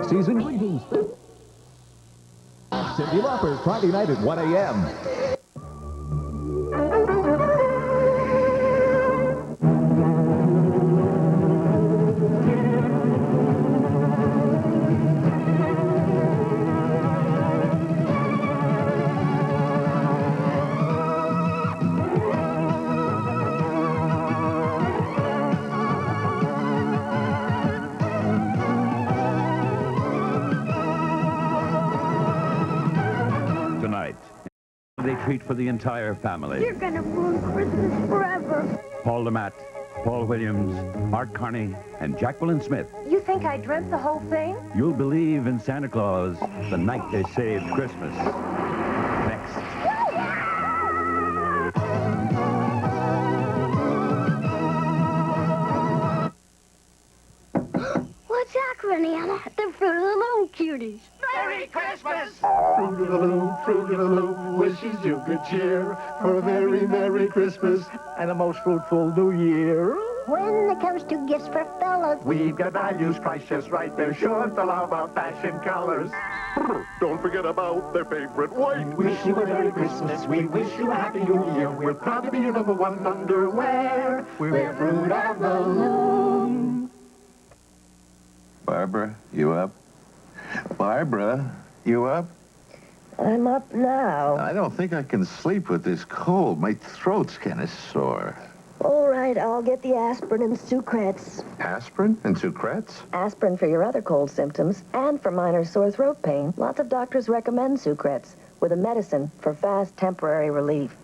Season greetings. Cyndi Lauper, Friday night at 1 a.m. Tonight, they treat for the entire family. You're gonna ruin Christmas forever. Paul DeMatt, Paul Williams, Art Carney, and Jacqueline Smith. You think I dreamt the whole thing? You'll believe in Santa Claus the night they saved Christmas. Next. What's that, Granny? The Fruit of the Loom cuties. Merry Christmas! Fruit of the Loom wishes you good cheer for a very Merry Christmas and a most fruitful New Year. When it comes to gifts for fellas, We've got values priced just right. They're sure to love our fashion colors. Don't forget about their favorite white. We wish you a Merry Christmas. We wish you a Happy New Year. We're proud to be your #1 underwear. We're Fruit of the Loom. Barbara, you up? Barbara, you up? I'm up now. I don't think I can sleep with this cold. My throat's kind of sore. All right, I'll get the aspirin and Sucrets. Aspirin and Sucrets? Aspirin for your other cold symptoms and for minor sore throat pain. Lots of doctors recommend Sucrets with a medicine for fast temporary relief.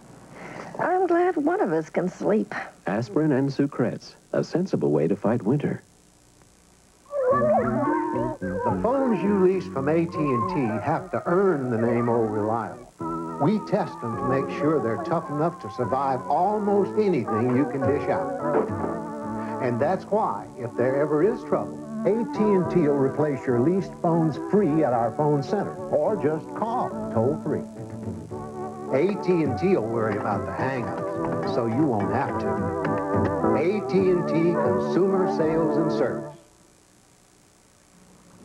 I'm glad one of us can sleep. Aspirin and Sucrets, a sensible way to fight winter. The phones you lease from AT&T have to earn the name Old Reliable. We test them to make sure they're tough enough to survive almost anything you can dish out. And that's why, if there ever is trouble, AT&T will replace your leased phones free at our phone center, or just call toll-free. AT&T will worry about the hang-ups, so you won't have to. AT&T Consumer Sales and Service.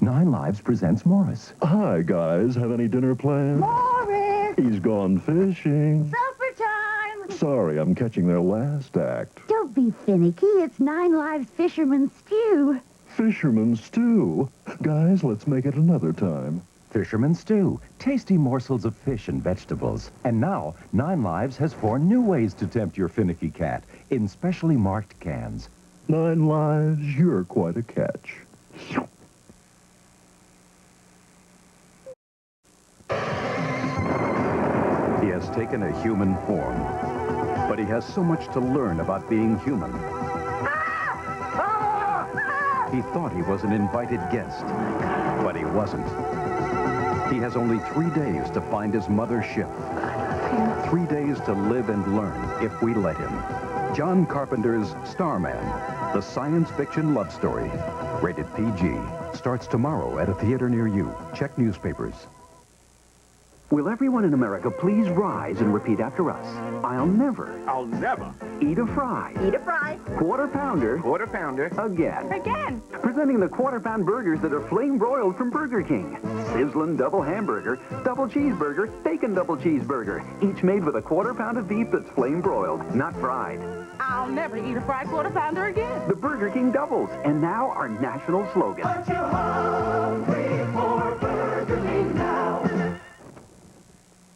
9 Lives presents Morris. Hi, guys. Have any dinner plans? Morris! He's gone fishing. Supper time! Sorry, I'm catching their last act. Don't be finicky. It's 9 Lives Fisherman Stew. Fisherman stew. Guys, let's make it another time. Fisherman Stew. Tasty morsels of fish and vegetables. And now, 9 Lives has 4 new ways to tempt your finicky cat in specially marked cans. 9 Lives, you're quite a catch. He has taken a human form, but he has so much to learn about being human. He thought he was an invited guest, but he wasn't. He has only 3 days to find his mother's ship. 3 days to live and learn if we let him. John Carpenter's Starman, the science fiction love story. Rated PG. Starts tomorrow at a theater near you. Check newspapers. Will everyone in America please rise and repeat after us? I'll never eat a fry. Eat a fry. Quarter pounder. Again. Again. Presenting the quarter-pound burgers that are flame-broiled from Burger King. Sizzlin' double hamburger, double cheeseburger, bacon double cheeseburger. Each made with a quarter pound of beef that's flame-broiled, not fried. I'll never eat a fried quarter pounder again. The Burger King doubles. And now our national slogan. Aren't you hungry for Burger King now?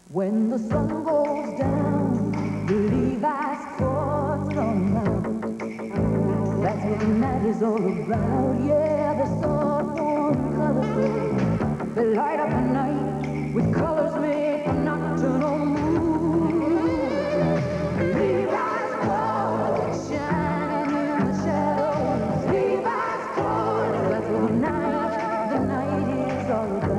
When the sun goes down, the Levi's cords on out. That's what the night is all about. Yeah, the soft, warm colors, they light up the night with colors made for nocturnal moon. Levi's cords shining in the shadows. Levi's cords, that's what the night is all about.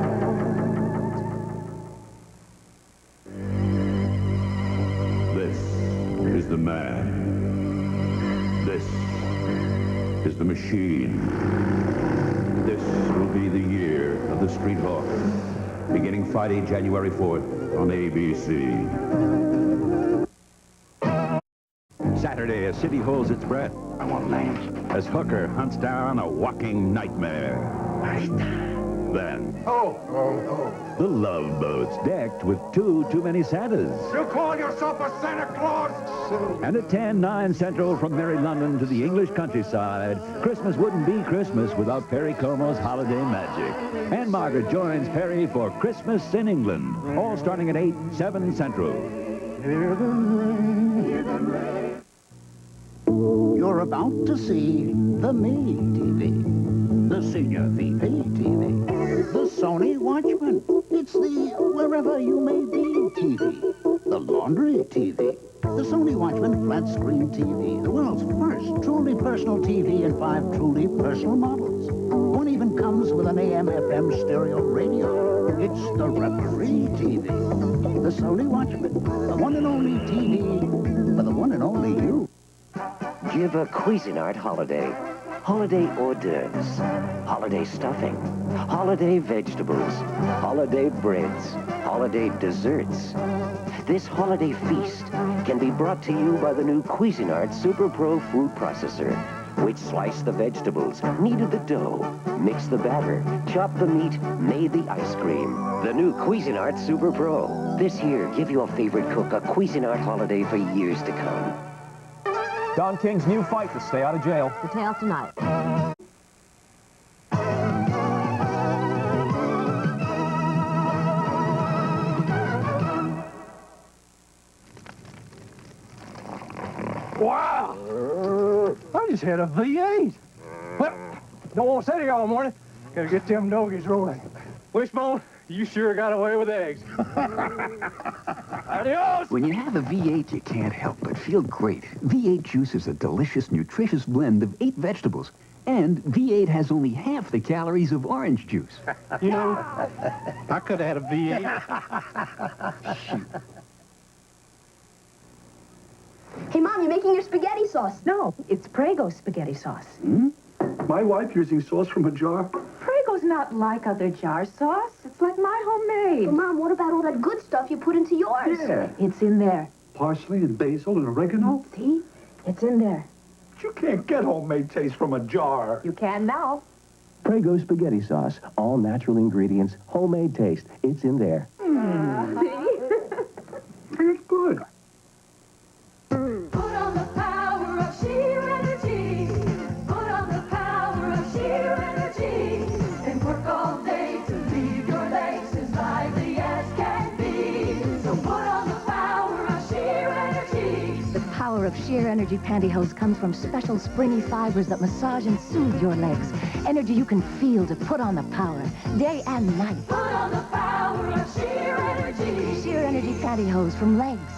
This is the man. This is the machine. This will be the year of the Street Hawk, beginning Friday, January 4th on ABC. Saturday, as city holds its breath. I want land. As Hooker hunts down a walking nightmare. Then, Oh. the Love Boat's decked with too many Santas. You call yourself a Santa Claus? And at 10, 9 Central from Merry London to the English countryside, Christmas wouldn't be Christmas without Perry Como's Holiday Magic. And Margaret joins Perry for Christmas in England, all starting at 8, 7 Central. You're about to see the Me TV, the Senior VP TV, the Sony Watchman. It's the Wherever You May Be TV, the Laundry TV, the Sony Watchman flat screen TV, the world's first truly personal TV in 5 truly personal models. One even comes with an AM/FM stereo radio. It's the Referee TV, the Sony Watchman, the one and only TV for the one and only you. Give a Cuisinart holiday. Holiday hors d'oeuvres, holiday stuffing, holiday vegetables, holiday breads, holiday desserts. This holiday feast can be brought to you by the new Cuisinart Super Pro food processor, which sliced the vegetables, kneaded the dough, mixed the batter, chopped the meat, made the ice cream. The new Cuisinart Super Pro. This year, give your favorite cook a Cuisinart holiday for years to come. Don King's new fight to stay out of jail. Details tonight. Wow! I just had a V8. Well, don't want to sit here all morning. Gotta get them doggies rolling. Wishbone, you sure got away with eggs. Adios! When you have a V8, you can't help but feel great. V8 juice is a delicious, nutritious blend of 8 vegetables. And V8 has only half the calories of orange juice. You know, I could have had a V8. Hey, Mom, you making your spaghetti sauce? No, it's Prego spaghetti sauce. Hmm? My wife using sauce from a jar? Prego's not like other jar sauce. It's like my homemade. Well, Mom, what about all that good stuff you put into yours? Yeah. It's in there. Parsley and basil and oregano? See? It's in there. But you can't get homemade taste from a jar. You can now. Prego spaghetti sauce. All natural ingredients. Homemade taste. It's in there. It's good. Put on the power of sheer energy. Put on the power of sheer energy. And work all day to leave your legs as lively as can be. So put on the power of sheer energy. The power of sheer energy pantyhose comes from special springy fibers that massage and soothe your legs. Energy you can feel to put on the power, day and night. Put on the power of sheer energy. Sheer energy pantyhose from Legs.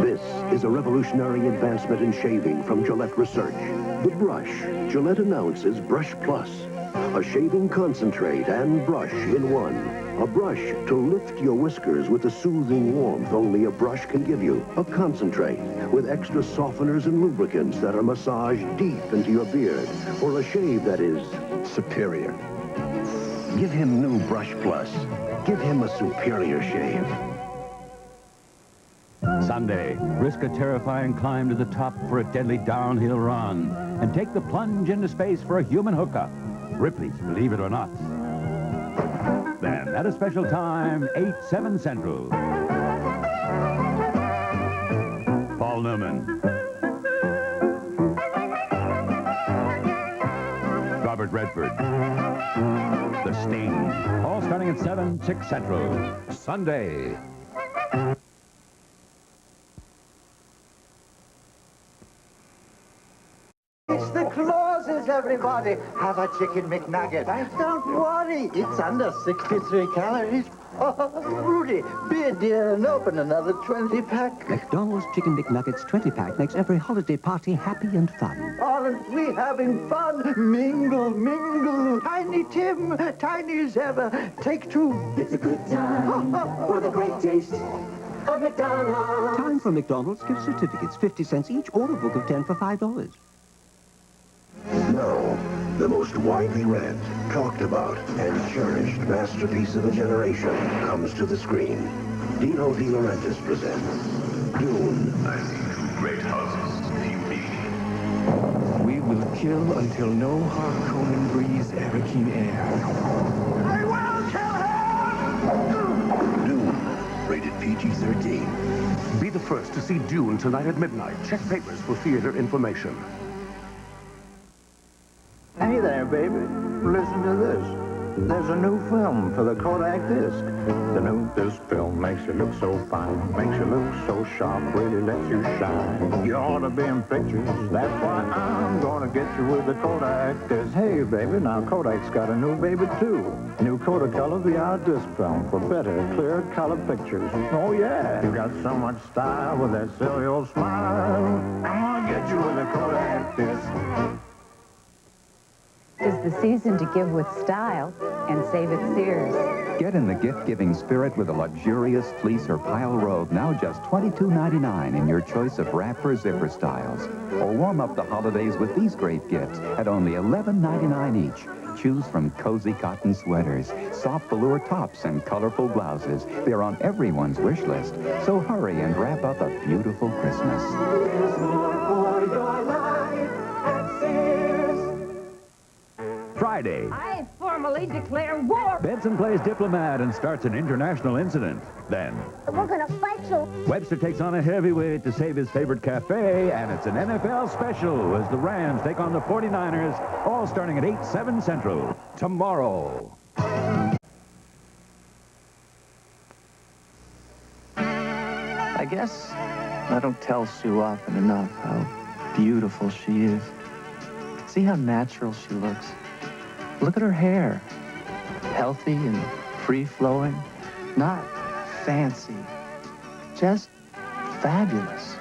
This is a revolutionary advancement in shaving from Gillette Research. The brush. Gillette announces Brush Plus. A shaving concentrate and brush in one. A brush to lift your whiskers with the soothing warmth only a brush can give you. A concentrate with extra softeners and lubricants that are massaged deep into your beard for a shave that is superior. Give him new Brush Plus. Give him a superior shave. Sunday, risk a terrifying climb to the top for a deadly downhill run and take the plunge into space for a human hookup. Ripley's Believe It or Not. Then, at a special time, 8, 7 Central. Paul Newman. Robert Redford. The Sting. All starting at 7, 6 Central. Sunday. It's the Clauses, everybody. Have a chicken McNugget. Don't worry, it's under 63 calories. Oh, Rudy, be a dear and open another 20-pack. McDonald's Chicken McNuggets 20-pack makes every holiday party happy and fun. Aren't we having fun? Mingle, mingle. Tiny Tim, tiny as ever. Take 2. It's a good time for the great taste of McDonald's. Time for McDonald's gift certificates, 50 cents each, or a book of 10 for $5. Now, the most widely read, talked about, and cherished masterpiece of a generation comes to the screen. Dino De Laurentiis presents Dune. I see 2 great houses. Do you mean? We've will kill until no Harkonnen breathes Everkeen air. I will kill him! Dune, rated PG-13. Be the first to see Dune tonight at midnight. Check papers for theater information. Hey there, baby. Listen to this. There's a new film for the Kodak disc. The new disc film makes you look so fine, makes you look so sharp, really lets you shine. You ought to be in pictures, that's why I'm gonna get you with the Kodak disc. Hey, baby, now Kodak's got a new baby, too. New Kodacolor VR disc film for better, clear color pictures. Oh, yeah, you got so much style with that silly old smile. I'm gonna get you with the Kodak disc. 'Tis the season to give with style and save at Sears. Get in the gift-giving spirit with a luxurious fleece or pile robe, now just $22.99 in your choice of wrap or zipper styles. Or warm up the holidays with these great gifts at only $11.99 each. Choose from cozy cotton sweaters, soft velour tops, and colorful blouses. They're on everyone's wish list. So hurry and wrap up a beautiful Christmas. Friday, I formally declare war. Benson plays diplomat and starts an international incident. Then, We're gonna fight you. Webster takes on a heavyweight to save his favorite cafe, and it's an NFL special as the Rams take on the 49ers, all starting at 8, 7 Central. Tomorrow. I guess I don't tell Sue often enough how beautiful she is. See how natural she looks. Look at her hair. Healthy and free-flowing. Not fancy. Just fabulous.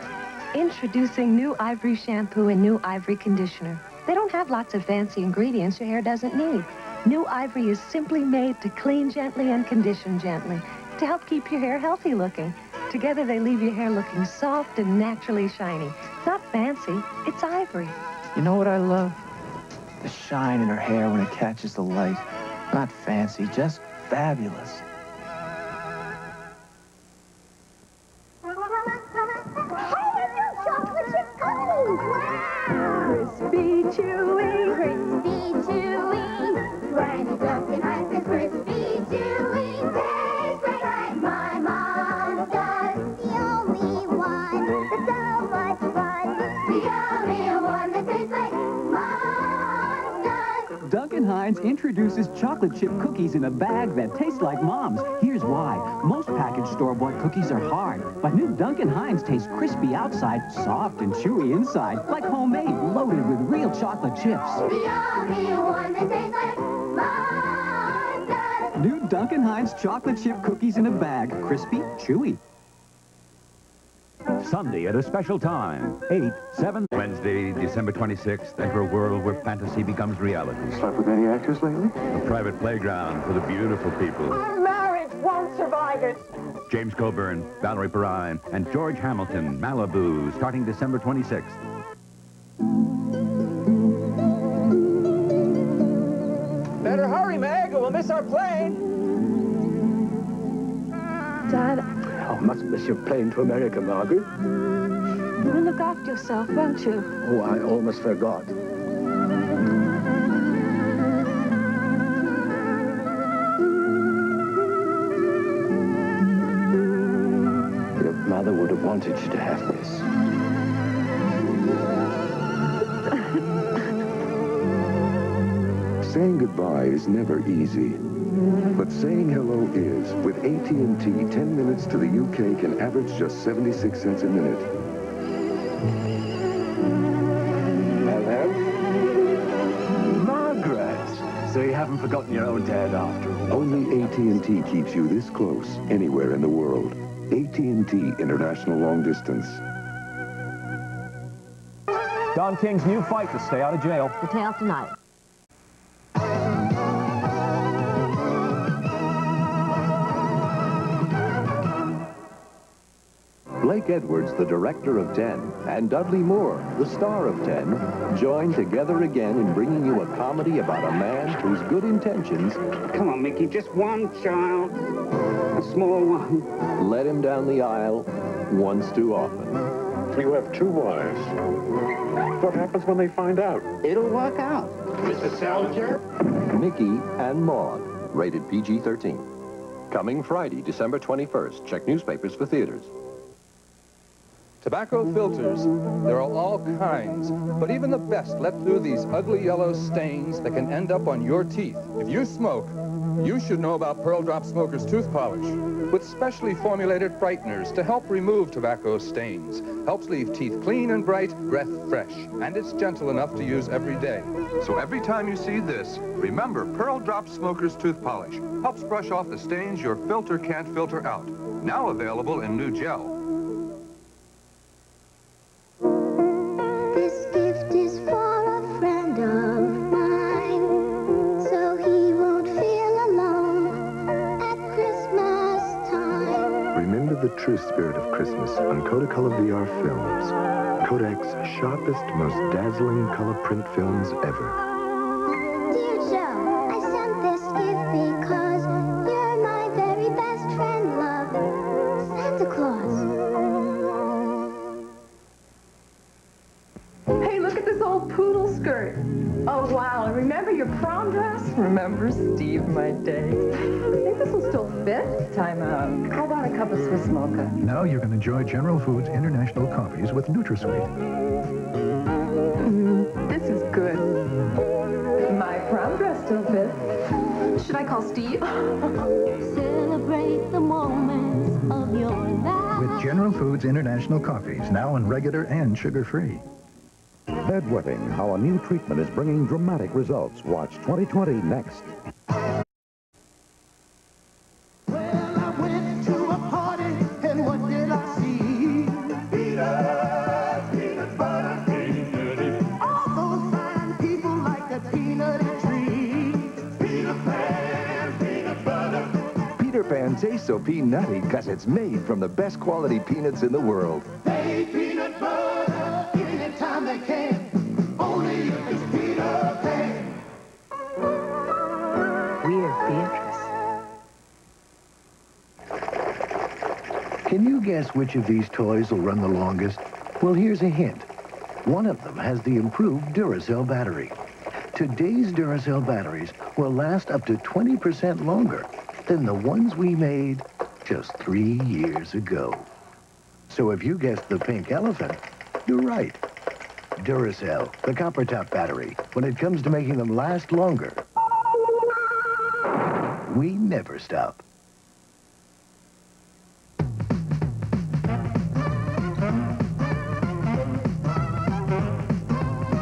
Introducing new Ivory shampoo and new Ivory conditioner. They don't have lots of fancy ingredients your hair doesn't need. New Ivory is simply made to clean gently and condition gently to help keep your hair healthy looking. Together they leave your hair looking soft and naturally shiny. It's not fancy, it's Ivory. You know what I love? The shine in her hair when it catches the light. Not fancy, just fabulous. Crispy, chewy, Crispy, chewy. Granny Duncan Hines says crispy, chewy. Tastes great like my mom does. The only one that's so much fun. The only one that tastes like mom does. Duncan Hines introduces chocolate chip cookies in a bag that tastes like Mom's. Here's why. Most packaged store-bought cookies are hard, but new Duncan Hines taste crispy outside, soft and chewy inside, like homemade, loaded with real chocolate chips. The only one that tastes like mom does. New Duncan Hines chocolate chip cookies in a bag, crispy, chewy. Sunday at a special time, 8, 7. Wednesday, December 26th, enter a world where fantasy becomes reality. Slept with any actors lately? A private playground for the beautiful people. our marriage won't survive it. James Coburn, Valerie Perrine, and George Hamilton, Malibu, starting December 26th. Better hurry, Meg, or we'll miss our plane. Dad, Oh, must miss your plane to America, Margaret. you will look after yourself, won't you? Oh, I almost forgot. Your mother would have wanted you to have this. Saying goodbye is never easy. But saying hello is. With AT&T, 10 minutes to the UK can average just 76 cents a minute. Hello? Margaret! So you haven't forgotten your own dad after all? Only AT&T keeps you this close, anywhere in the world. AT&T International Long Distance. Don King's new fight to stay out of jail. Details tonight. Blake Edwards, the director of 10, and Dudley Moore, the star of 10, join together again in bringing you a comedy about a man whose good intentions... Come on, Mickey, just one child. A small one. ...led him down the aisle once too often. You have 2 wives. What happens when they find out? It'll work out. Mr. Salinger? Mickey and Maude, rated PG-13. Coming Friday, December 21st. Check newspapers for theaters. Tobacco filters, there are all kinds, but even the best let through these ugly yellow stains that can end up on your teeth. If you smoke, you should know about Pearl Drop Smoker's tooth polish. With specially formulated brighteners to help remove tobacco stains. Helps leave teeth clean and bright, breath fresh. And it's gentle enough to use every day. So every time you see this, remember Pearl Drop Smoker's tooth polish. Helps brush off the stains your filter can't filter out. Now available in new gel. This gift is for a friend of mine, so he won't feel alone at Christmas time. Remember the true spirit of Christmas on Kodacolor VR films. Kodak's sharpest, most dazzling color print films ever. Dear Joe, I sent this gift because you're my very best friend, love. Santa Claus. Hey, look at this old poodle skirt. Oh, wow. And remember your prom dress? Remember Steve, my day. I think this will still fit. Time out. How about a cup of Swiss mocha? Now you can enjoy General Foods International coffees with NutraSweet. This is good. My prom dress still fits. Should I call Steve? Celebrate the moments of your life. With General Foods International coffees, now in regular and sugar-free. Bedwetting, how a new treatment is bringing dramatic results. Watch 2020 next. Peter Pan tastes so peanutty because it's made from the best quality peanuts in the world. Hey, peanut butter, anytime they can. Only if it's Peter Pan. We're Beatrice. Can you guess which of these toys will run the longest? Well, here's a hint. One of them has the improved Duracell battery. Today's Duracell batteries will last up to 20% longer than the ones we made just 3 years ago. So if you guessed the pink elephant, you're right. Duracell, the copper top battery, when it comes to making them last longer, we never stop.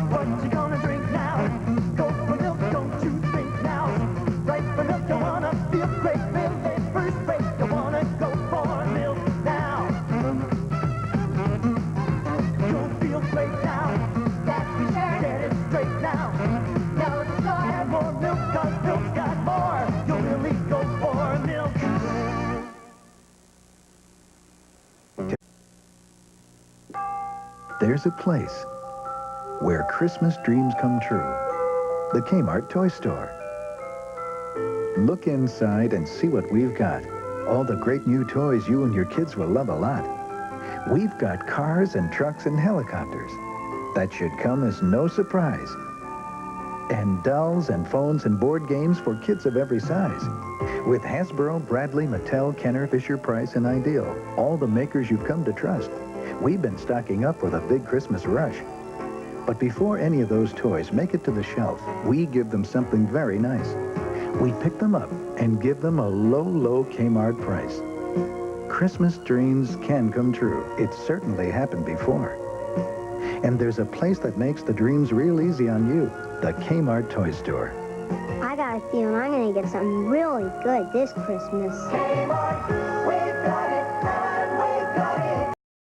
What you gonna drink now? Go for milk, don't you think now? Right for milk, you wanna feel great, feel it first rate. You wanna go for milk now. You'll feel great now. That's for sure. Get it straight now. Now it's time. Add more milk, 'cause milk's got more. You'll really go for milk. There's a place where Christmas dreams come true. The Kmart Toy Store. Look inside and see what we've got. All the great new toys you and your kids will love a lot. We've got cars and trucks and helicopters. That should come as no surprise. And dolls and phones and board games for kids of every size. With Hasbro, Bradley, Mattel, Kenner, Fisher-Price, and Ideal, all the makers you've come to trust. We've been stocking up for the big Christmas rush. But before any of those toys make it to the shelf, we give them something very nice. We pick them up and give them a low, low Kmart price. Christmas dreams can come true. It's certainly happened before. And there's a place that makes the dreams real easy on you, the Kmart Toy Store. I got a feeling I'm gonna get something really good this Christmas. Kmart, we've got it.